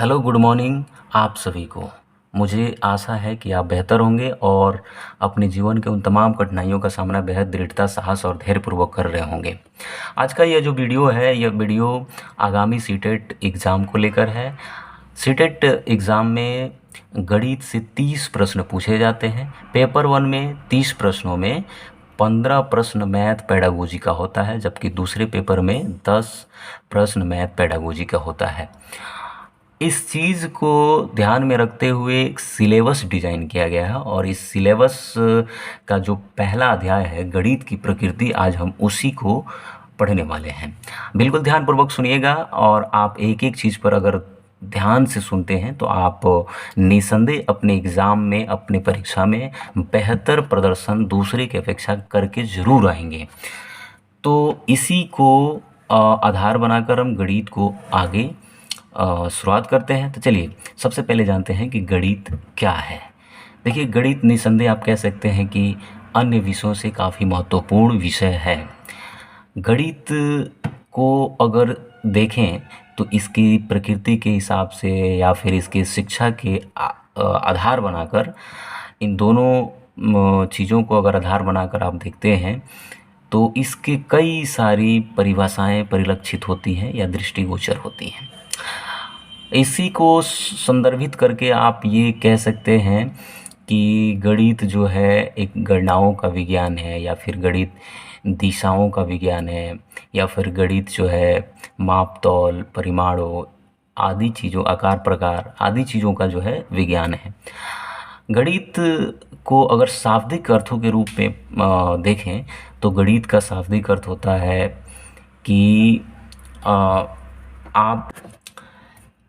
Hello, good morning आप सभी को। मुझे आशा है कि आप बेहतर होंगे और अपने जीवन के उन तमाम कठिनाइयों का सामना बेहद दृढ़ता, साहस और धैर्यपूर्वक कर रहे होंगे। आज का यह जो वीडियो है, यह वीडियो आगामी सीटेट एग्ज़ाम को लेकर है। सीटेट एग्ज़ाम में गणित से 30 प्रश्न पूछे जाते हैं। पेपर 1 में 30 प्रश्नों में 15 प्रश्न मैथ पेडागोजी का होता है, जबकि दूसरे पेपर में 10 प्रश्न मैथ पेडागोजी का होता है। इस चीज़ को ध्यान में रखते हुए एक सिलेबस डिज़ाइन किया गया है और इस सिलेबस का जो पहला अध्याय है गणित की प्रकृति, आज हम उसी को पढ़ने वाले हैं। बिल्कुल ध्यानपूर्वक सुनिएगा और आप एक एक चीज़ पर अगर ध्यान से सुनते हैं तो आप निसंदेह अपने एग्ज़ाम में, अपने परीक्षा में बेहतर प्रदर्शन दूसरे की अपेक्षा करके ज़रूर आएंगे। तो इसी को आधार बनाकर हम गणित को आगे शुरुआत करते हैं। तो चलिए सबसे पहले जानते हैं कि गणित क्या है। देखिए, गणित निसंदेह आप कह सकते हैं कि अन्य विषयों से काफ़ी महत्वपूर्ण विषय है। गणित को अगर देखें तो इसकी प्रकृति के हिसाब से या फिर इसकी शिक्षा के आधार बनाकर, इन दोनों चीज़ों को अगर आधार बनाकर आप देखते हैं तो इसके कई सारी परिभाषाएं परिलक्षित होती हैं या दृष्टिगोचर होती हैं। इसी को संदर्भित करके आप ये कह सकते हैं कि गणित जो है एक गणनाओं का विज्ञान है, या फिर गणित दिशाओं का विज्ञान है, या फिर गणित जो है माप तौल, परिमाणों आदि चीज़ों, आकार प्रकार आदि चीज़ों का जो है विज्ञान है। गणित को अगर शाब्दिक अर्थों के रूप में देखें तो गणित का शाब्दिक अर्थ होता है कि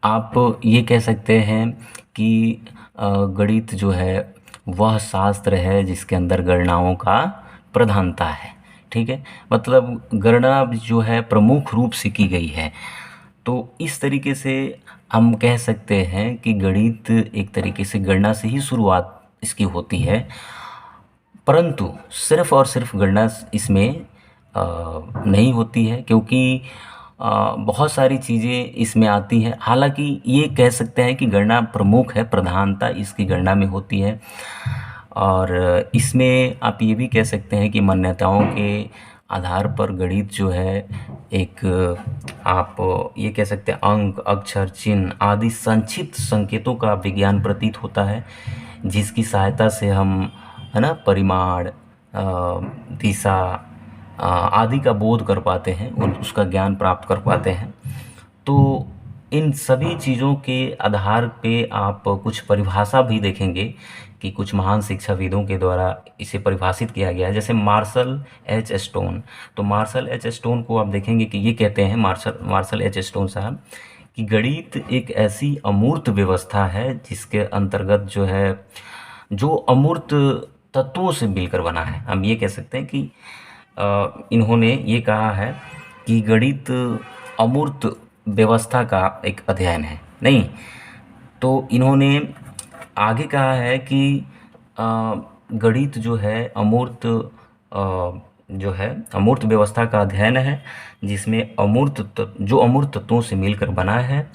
आप ये कह सकते हैं कि गणित जो है वह शास्त्र है जिसके अंदर गणनाओं का प्रधानता है। ठीक है, मतलब गणना जो है प्रमुख रूप से की गई है। तो इस तरीके से हम कह सकते हैं कि गणित एक तरीके से गणना से ही शुरुआत इसकी होती है, परंतु सिर्फ और सिर्फ गणना इसमें नहीं होती है, क्योंकि बहुत सारी चीज़ें इसमें आती हैं। हालांकि ये कह सकते हैं कि गणना प्रमुख है, प्रधानता इसकी गणना में होती है। और इसमें आप ये भी कह सकते हैं कि मान्यताओं के आधार पर गणित जो है एक, आप ये कह सकते हैं, अंक, अक्षर, चिन्ह आदि संक्षिप्त संकेतों का विज्ञान प्रतीत होता है, जिसकी सहायता से हम, है ना, परिमाण, दिशा आदि का बोध कर पाते हैं, उसका ज्ञान प्राप्त कर पाते हैं। तो इन सभी चीज़ों के आधार पे आप कुछ परिभाषा भी देखेंगे कि कुछ महान शिक्षाविदों के द्वारा इसे परिभाषित किया गया है, जैसे मार्शल एच स्टोन। तो मार्शल एच स्टोन को आप देखेंगे कि ये कहते हैं मार्शल एच स्टोन साहब कि गणित एक ऐसी अमूर्त व्यवस्था है जिसके अंतर्गत जो है, जो अमूर्त तत्वों से मिलकर बना है। हम ये कह सकते हैं कि इन्होंने ये कहा है कि गणित अमूर्त व्यवस्था का एक अध्ययन है। नहीं, तो इन्होंने आगे कहा है कि गणित जो है अमूर्त, जो है अमूर्त व्यवस्था का अध्ययन है, जिसमें जो अमूर्त तत्वों से मिलकर बना है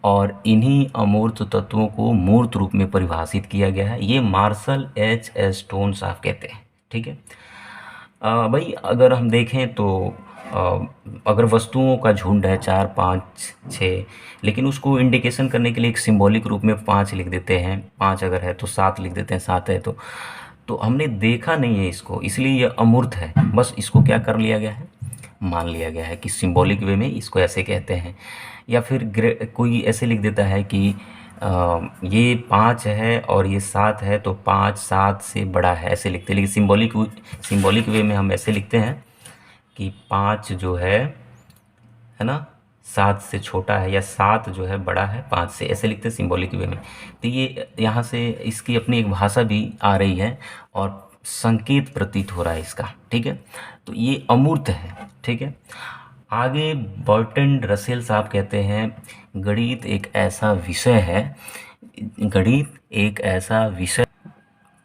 और इन्हीं अमूर्त तत्वों को मूर्त रूप में परिभाषित किया गया है। ये मार्शल एच स्टोन साहब कहते हैं। ठीक है भाई, अगर हम देखें तो अगर वस्तुओं का झुंड है 4, 5, 6, लेकिन उसको इंडिकेशन करने के लिए एक सिंबॉलिक रूप में 5 लिख देते हैं, 5 अगर है तो 7 लिख देते हैं, 7 है तो हमने देखा नहीं है इसको, इसलिए यह अमूर्त है। बस इसको क्या कर लिया गया है, मान लिया गया है कि सिंबॉलिक वे में इसको ऐसे कहते हैं। या फिर कोई ऐसे लिख देता है कि ये 5 है और ये 7 है, तो 5 7 से बड़ा है, ऐसे लिखते हैं। लेकिन सिंबॉलिक वे में हम ऐसे लिखते हैं कि 5 जो है ना, 7 से छोटा है, या 7 जो है बड़ा है 5 से, ऐसे लिखते हैं सिंबॉलिक वे में। तो ये यहाँ से इसकी अपनी एक भाषा भी आ रही है और संकेत प्रतीत हो रहा है इसका। ठीक है, तो ये अमूर्त है। ठीक है, आगे बर्टन रसेल साहब कहते हैं गणित एक ऐसा विषय है, गणित एक ऐसा विषय।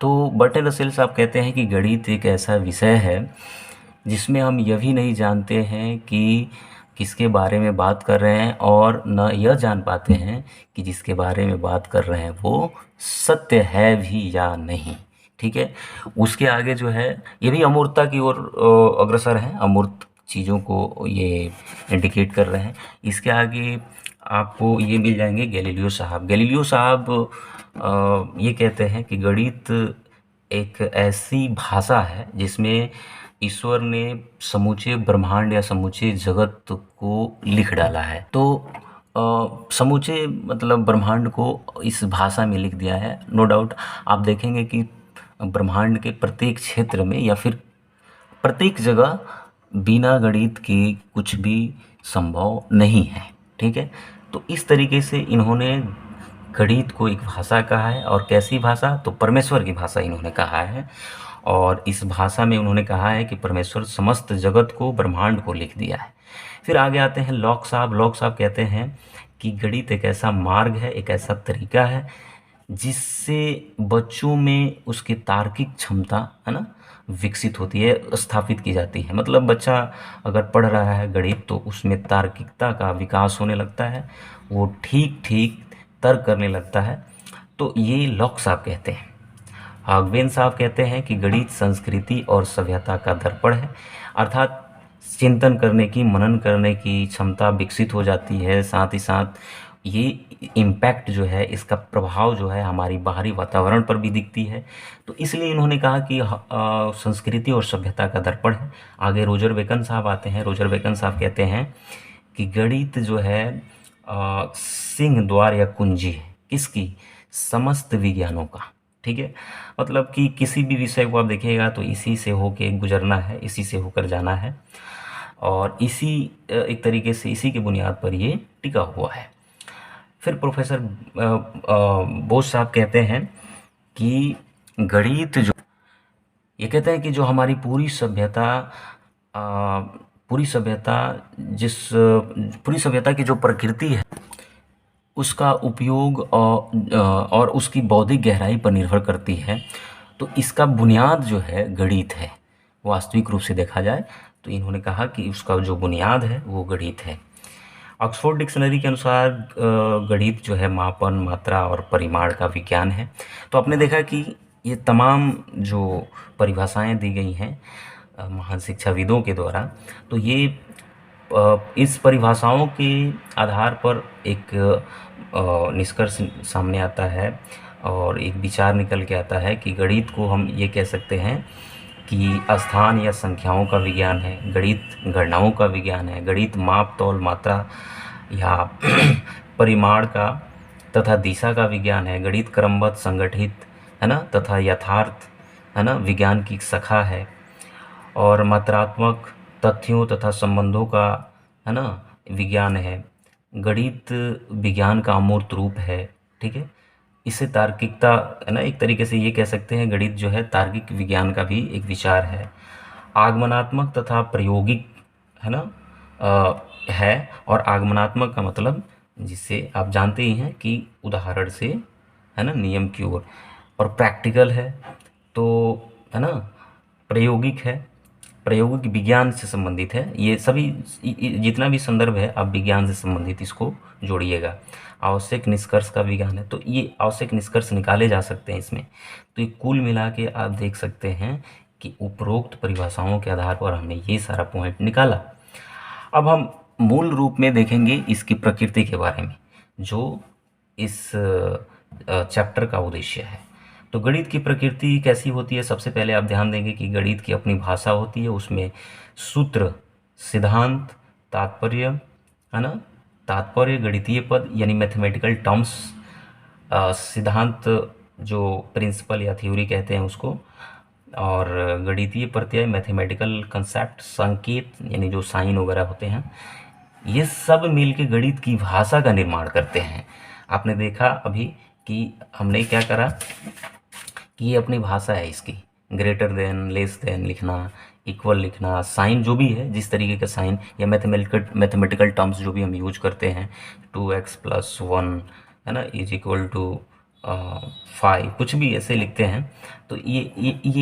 तो बर्टन रसेल साहब कहते हैं कि गणित एक ऐसा विषय है जिसमें हम यह भी नहीं जानते हैं कि किसके बारे में बात कर रहे हैं और न यह जान पाते हैं कि जिसके बारे में बात कर रहे हैं वो सत्य है भी या नहीं। ठीक है, उसके आगे जो है ये भी अमूर्तता की ओर अग्रसर हैं, अमूर्त चीज़ों को ये इंडिकेट कर रहे हैं। इसके आगे आपको ये मिल जाएंगे गैलीलियो साहब। गैलीलियो साहब ये कहते हैं कि गणित एक ऐसी भाषा है जिसमें ईश्वर ने समूचे ब्रह्मांड या समूचे जगत को लिख डाला है। तो समूचे मतलब ब्रह्मांड को इस भाषा में लिख दिया है। नो डाउट आप देखेंगे कि ब्रह्मांड के प्रत्येक क्षेत्र में या फिर प्रत्येक जगह बिना गणित के कुछ भी संभव नहीं है। ठीक है, तो इस तरीके से इन्होंने गणित को एक भाषा कहा है। और कैसी भाषा? तो परमेश्वर की भाषा इन्होंने कहा है। और इस भाषा में उन्होंने कहा है कि परमेश्वर समस्त जगत को, ब्रह्मांड को लिख दिया है। फिर आगे आते हैं लॉक साहब। लॉक साहब कहते हैं कि गणित एक ऐसा मार्ग है, एक ऐसा तरीका है जिससे बच्चों में उसकी तार्किक क्षमता है ना विकसित होती है, स्थापित की जाती है। मतलब बच्चा अगर पढ़ रहा है गणित तो उसमें तार्किकता का विकास होने लगता है, वो ठीक ठीक तर्क करने लगता है। तो ये लॉक साहब कहते हैं। हागवेन साहब कहते हैं कि गणित संस्कृति और सभ्यता का दर्पण है, अर्थात चिंतन करने की, मनन करने की क्षमता विकसित हो जाती है। साथ ही साथ ये इम्पैक्ट जो है, इसका प्रभाव जो है हमारी बाहरी वातावरण पर भी दिखती है। तो इसलिए इन्होंने कहा कि संस्कृति और सभ्यता का दर्पण है। आगे रोजर बेकन साहब आते हैं। रोजर बेकन साहब कहते हैं कि गणित जो है सिंह द्वार या कुंजी है, किसकी? समस्त विज्ञानों का। ठीक है, मतलब कि किसी भी विषय को आप देखिएगा तो इसी से होके गुजरना है, इसी से होकर जाना है, और इसी एक तरीके से इसी की बुनियाद पर ये टिका हुआ है। फिर प्रोफेसर बोस साहब कहते हैं कि गणित जो, ये कहते हैं कि जो हमारी पूरी सभ्यता पूरी सभ्यता की जो प्रकृति है उसका उपयोग और उसकी बौद्धिक गहराई पर निर्भर करती है। तो इसका बुनियाद जो है गणित है, वास्तविक रूप से देखा जाए तो इन्होंने कहा कि उसका जो बुनियाद है वो गणित है। ऑक्सफोर्ड डिक्शनरी के अनुसार गणित जो है मापन, मात्रा और परिमाण का विज्ञान है। तो आपने देखा कि ये तमाम जो परिभाषाएं दी गई हैं महान शिक्षाविदों के द्वारा, तो ये इस परिभाषाओं के आधार पर एक निष्कर्ष सामने आता है और एक विचार निकल के आता है कि गणित को हम ये कह सकते हैं कि स्थान या संख्याओं का विज्ञान है, गणित गणनाओं का विज्ञान है, गणित माप, तौल, मात्रा या परिमाण का तथा दिशा का विज्ञान है, गणित क्रमबद्ध, संगठित है ना तथा यथार्थ है ना विज्ञान की शाखा है, और मात्रात्मक तथ्यों तथा संबंधों का है ना विज्ञान है। गणित विज्ञान का अमूर्त रूप है। ठीक है, इससे तार्किकता है ना, एक तरीके से ये कह सकते हैं गणित जो है तार्किक विज्ञान का भी एक विचार है। आगमनात्मक तथा प्रायोगिक है ना है, और आगमनात्मक का मतलब जिससे आप जानते ही हैं कि उदाहरण से है ना नियम की ओर, और प्रैक्टिकल है तो है ना प्रायोगिक है, प्रायोगिक विज्ञान से संबंधित है। ये सभी जितना भी संदर्भ है आप विज्ञान से संबंधित इसको जोड़िएगा। आवश्यक निष्कर्ष का विज्ञान है, तो ये आवश्यक निष्कर्ष निकाले जा सकते हैं इसमें। तो ये कुल मिला के आप देख सकते हैं कि उपरोक्त परिभाषाओं के आधार पर हमने ये सारा पॉइंट निकाला। अब हम मूल रूप में देखेंगे इसकी प्रकृति के बारे में, जो इस चैप्टर का उद्देश्य है। तो गणित की प्रकृति कैसी होती है? सबसे पहले आप ध्यान देंगे कि गणित की अपनी भाषा होती है, उसमें सूत्र, सिद्धांत, तात्पर्य है ना, तात्पर्य, गणितीय पद यानी मैथमेटिकल टर्म्स, सिद्धांत जो प्रिंसिपल या थ्योरी कहते हैं उसको, और गणितीय प्रत्यय, मैथमेटिकल कंसेप्ट, संकेत यानी जो साइन वगैरह होते हैं, ये सब मिलके गणित की भाषा का निर्माण करते हैं। आपने देखा अभी कि हमने क्या करा कि ये अपनी भाषा है इसकी, ग्रेटर देन, लेस देन लिखना, इक्वल लिखना, साइन जो भी है, जिस तरीके का साइन या मैथमेटिकल टर्म्स जो भी हम यूज करते हैं, 2x + 1 है ना = 5, कुछ भी ऐसे लिखते हैं। तो ये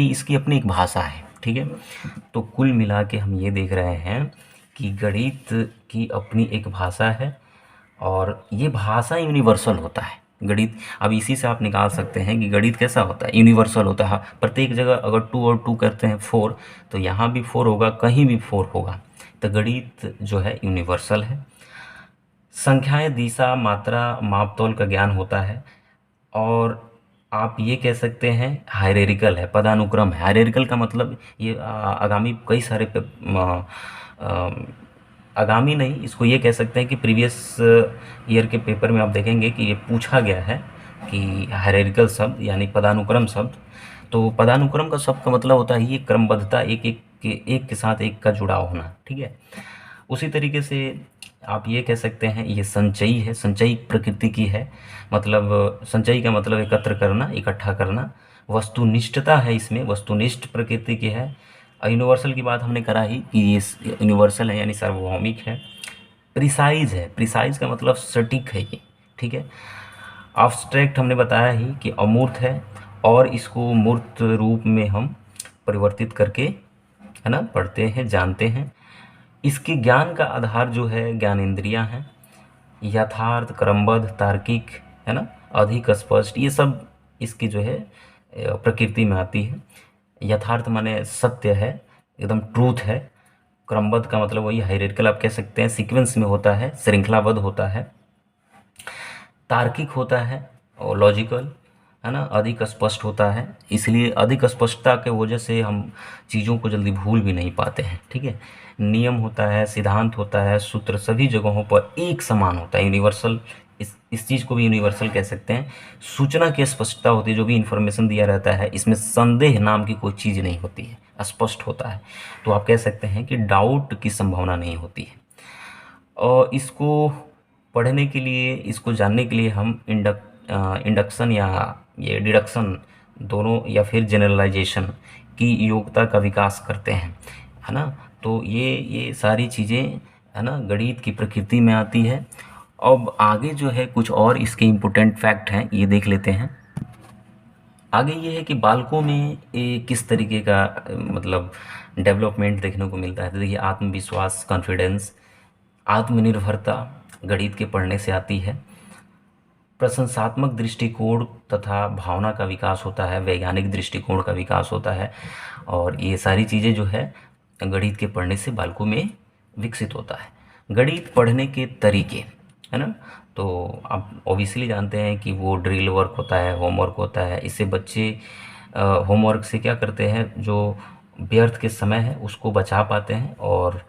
इसकी अपनी एक भाषा है। ठीक है, तो कुल मिला के हम ये देख रहे हैं कि गणित की अपनी एक भाषा है और ये भाषा यूनिवर्सल होता है गणित। अब इसी से आप निकाल सकते हैं कि गणित कैसा होता है, यूनिवर्सल होता है। प्रत्येक जगह अगर 2 और 2 करते हैं 4, तो यहाँ भी 4 होगा, कहीं भी 4 होगा। तो गणित जो है यूनिवर्सल है। संख्याएं, दिशा, मात्रा, मापतौल का ज्ञान होता है। और आप ये कह सकते हैं हायरार्किकल है, पदानुक्रम है। हायरार्किकल का मतलब ये आगामी कई सारे आगामी नहीं, इसको ये कह सकते हैं कि प्रीवियस ईयर के पेपर में आप देखेंगे कि ये पूछा गया है कि हायरार्किकल शब्द यानी पदानुक्रम शब्द। तो पदानुक्रम का शब्द का मतलब होता है ये क्रमबद्धता, एक के साथ एक का जुड़ाव होना, ठीक है। उसी तरीके से आप ये कह सकते हैं ये संचयी है, संचयी प्रकृति की है। मतलब संचयी का मतलब एकत्र करना, इकट्ठा करना। वस्तुनिष्ठता है इसमें, वस्तुनिष्ठ प्रकृति की है। यूनिवर्सल की बात हमने करा ही कि ये यूनिवर्सल है यानी सार्वभौमिक है। प्रिसाइज है, प्रिसाइज का मतलब सटीक है ये, ठीक है। एब्स्ट्रैक्ट हमने बताया ही कि अमूर्त है और इसको मूर्त रूप में हम परिवर्तित करके, है ना, पढ़ते हैं, जानते हैं। इसके ज्ञान का आधार जो है ज्ञानेंद्रियां हैं। यथार्थ, क्रमबद्ध, तार्किक, है ना, अधिक स्पष्ट, ये सब इसकी जो है प्रकृति में आती है। यथार्थ माने सत्य है, एकदम ट्रूथ है। क्रमबद्ध का मतलब वही हायरार्किकल आप कह सकते हैं, सीक्वेंस में होता है, श्रृंखलाबद्ध होता है। तार्किक होता है और लॉजिकल, है ना, अधिक स्पष्ट होता है। इसलिए अधिक स्पष्टता के वजह से हम चीज़ों को जल्दी भूल भी नहीं पाते हैं, ठीक है। नियम होता है, सिद्धांत होता है, सूत्र सभी जगहों पर एक समान होता है, यूनिवर्सल। इस चीज़ को भी यूनिवर्सल कह सकते हैं। सूचना की स्पष्टता होती है, जो भी इन्फॉर्मेशन दिया रहता है इसमें संदेह नाम की कोई चीज़ नहीं होती है, स्पष्ट होता है। तो आप कह सकते हैं कि डाउट की संभावना नहीं होती है। और इसको पढ़ने के लिए, इसको जानने के लिए हम इंडक्शन या ये डिडक्शन दोनों या फिर जनरलाइजेशन की योग्यता का विकास करते हैं, है ना। तो ये सारी चीज़ें, है ना, गणित की प्रकृति में आती है। अब आगे जो है कुछ और इसके इम्पोर्टेंट फैक्ट हैं, ये देख लेते हैं। आगे ये है कि बालकों में किस तरीके का मतलब डेवलपमेंट देखने को मिलता है। तो देखिए, आत्मविश्वास, कॉन्फिडेंस, आत्मनिर्भरता गणित के पढ़ने से आती है। प्रशंसात्मक दृष्टिकोण तथा भावना का विकास होता है, वैज्ञानिक दृष्टिकोण का विकास होता है। और ये सारी चीज़ें जो है गणित के पढ़ने से बालकों में विकसित होता है। गणित पढ़ने के तरीके, है ना, तो आप ऑब्वियसली जानते हैं कि वो ड्रिल वर्क होता है, होमवर्क होता है। इससे बच्चे होमवर्क से क्या करते हैं, जो व्यर्थ के समय है उसको बचा पाते हैं और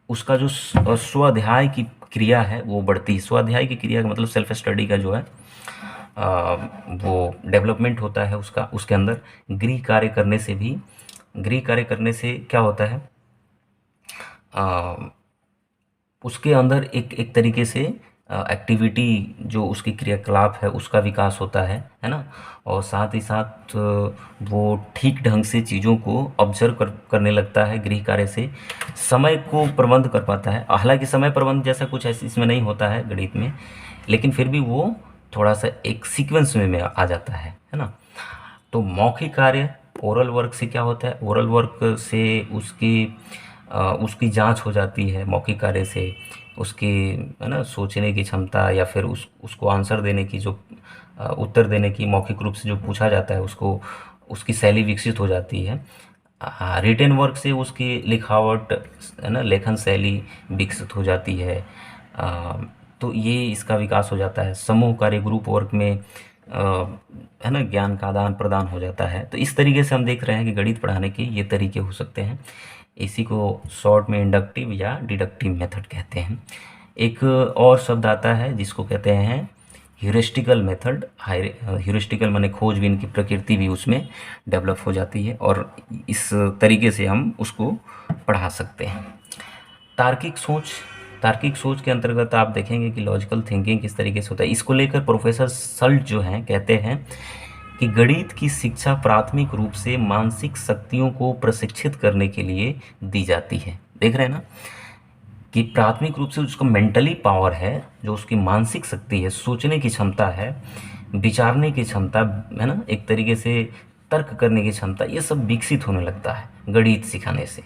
उसका जो स्वाध्याय की क्रिया है वो बढ़ती है। स्वाध्याय की क्रिया का मतलब सेल्फ स्टडी का जो है वो डेवलपमेंट होता है उसका। उसके अंदर गृह कार्य करने से भी, गृह कार्य करने से क्या होता है, उसके अंदर एक तरीके से एक्टिविटी जो उसकी क्रियाकलाप है उसका विकास होता है ना। और साथ ही साथ वो ठीक ढंग से चीज़ों को ऑब्जर्व करने लगता है। गृह कार्य से समय को प्रबंध कर पाता है। हालांकि समय प्रबंध जैसा कुछ ऐसे इसमें नहीं होता है गणित में, लेकिन फिर भी वो थोड़ा सा एक सीक्वेंस में आ जाता है ना। तो मौखिक कार्य, ओरल वर्क से क्या होता है, ओरल वर्क से उसकी जांच हो जाती है। मौखिक कार्य से उसकी, है ना, सोचने की क्षमता या फिर उसको आंसर देने की, जो उत्तर देने की मौखिक रूप से जो पूछा जाता है उसको, उसकी शैली विकसित हो जाती है। रिटेन वर्क से उसकी लिखावट, है ना, लेखन शैली विकसित हो जाती है। तो ये इसका विकास हो जाता है। समूह कार्य, ग्रुप वर्क में, है ना, ज्ञान का आदान प्रदान हो जाता है। तो इस तरीके से हम देख रहे हैं कि गणित पढ़ाने के ये तरीके हो सकते हैं। इसी को शॉर्ट में इंडक्टिव या डिडक्टिव मेथड कहते हैं। एक और शब्द आता है जिसको कहते हैं ह्यूरिस्टिकल मेथड। ह्यूरिस्टिकल माने खोजबीन की प्रकृति भी उसमें डेवलप हो जाती है और इस तरीके से हम उसको पढ़ा सकते हैं। तार्किक सोच, तार्किक सोच के अंतर्गत आप देखेंगे कि लॉजिकल थिंकिंग किस तरीके से होता है। इसको लेकर प्रोफेसर सल्ट जो हैं कहते हैं कि गणित की शिक्षा प्राथमिक रूप से मानसिक शक्तियों को प्रशिक्षित करने के लिए दी जाती है। देख रहे हैं ना कि प्राथमिक रूप से उसको मेंटली पावर है, जो उसकी मानसिक शक्ति है, सोचने की क्षमता है, विचारने की क्षमता, है ना, एक तरीके से तर्क करने की क्षमता, ये सब विकसित होने लगता है गणित सिखाने से।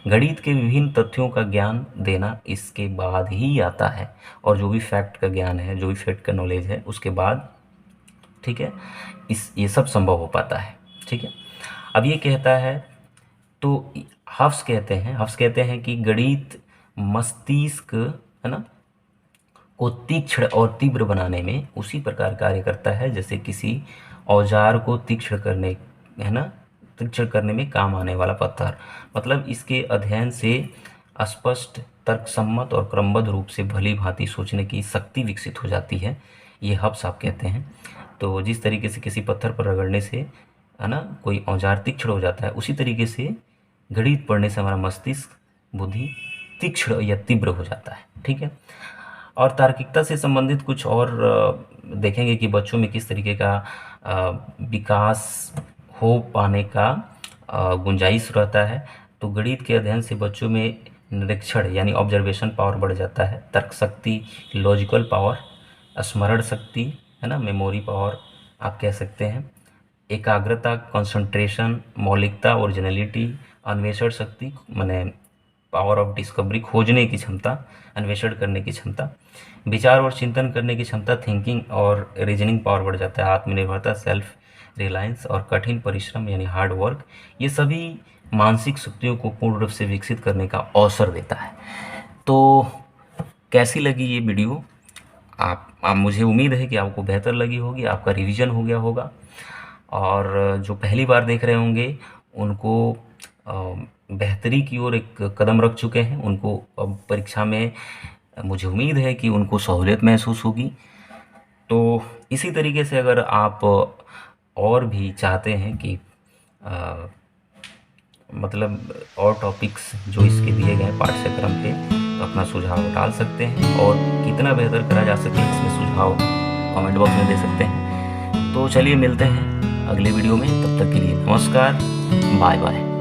गणित के विभिन्न तथ्यों का ज्ञान देना इसके बाद ही आता है, और जो भी फैक्ट का ज्ञान है, जो भी फैक्ट का नॉलेज है, उसके बाद, ठीक है, ये सब संभव हो पाता है। ठीक है, अब ये कहता है, तो हफ्स कहते हैं कि गणित मस्तिष्क, है ना, को तीक्ष्ण और तीव्र बनाने में उसी प्रकार कार्य करता है जैसे किसी औजार को तीक्ष्ण करने, है ना, तीक्ष्ण करने में काम आने वाला पत्थर। मतलब इसके अध्ययन से स्पष्ट, तर्कसम्मत और क्रमबद्ध रूप से भली भांति सोचने की शक्ति विकसित हो जाती है, ये हब्स आप कहते हैं। तो जिस तरीके से किसी पत्थर पर रगड़ने से, है ना, कोई औजार तीक्ष्ण हो जाता है, उसी तरीके से गणित पढ़ने से हमारा मस्तिष्क, बुद्धि तीक्ष्ण या तीव्र हो जाता है। ठीक है, और तार्किकता से संबंधित कुछ और देखेंगे कि बच्चों में किस तरीके का विकास हो पाने का गुंजाइश रहता है। तो गणित के अध्ययन से बच्चों में निरीक्षण यानी ऑब्जर्वेशन पावर बढ़ जाता है, तर्क शक्ति, लॉजिकल पावर, स्मरण शक्ति, है ना, मेमोरी पावर आप कह सकते हैं, एकाग्रता, कंसंट्रेशन, मौलिकता, ओरिजिनलिटी, अन्वेषण शक्ति, माने पावर ऑफ डिस्कवरी, खोजने की क्षमता, अन्वेषण करने की क्षमता, विचार और चिंतन करने की क्षमता, थिंकिंग और रीजनिंग पावर बढ़ जाता है, आत्मनिर्भरता, सेल्फ रिलायंस और कठिन परिश्रम यानी हार्ड वर्क, ये सभी मानसिक शक्तियों को पूर्ण रूप से विकसित करने का अवसर देता है। तो कैसी लगी ये वीडियो? आप मुझे उम्मीद है कि आपको बेहतर लगी होगी, आपका रिवीजन हो गया होगा, और जो पहली बार देख रहे होंगे उनको बेहतरी की ओर एक कदम रख चुके हैं, उनको अब परीक्षा में मुझे उम्मीद है कि उनको सहूलियत महसूस होगी। तो इसी तरीके से अगर आप और भी चाहते हैं कि मतलब और टॉपिक्स जो इसके दिए गए पाठ्यक्रम पे, तो अपना सुझाव डाल सकते हैं, और कितना बेहतर करा जा सके इसमें सुझाव कमेंट बॉक्स में दे सकते हैं। तो चलिए मिलते हैं अगले वीडियो में, तब तक के लिए नमस्कार, बाय बाय।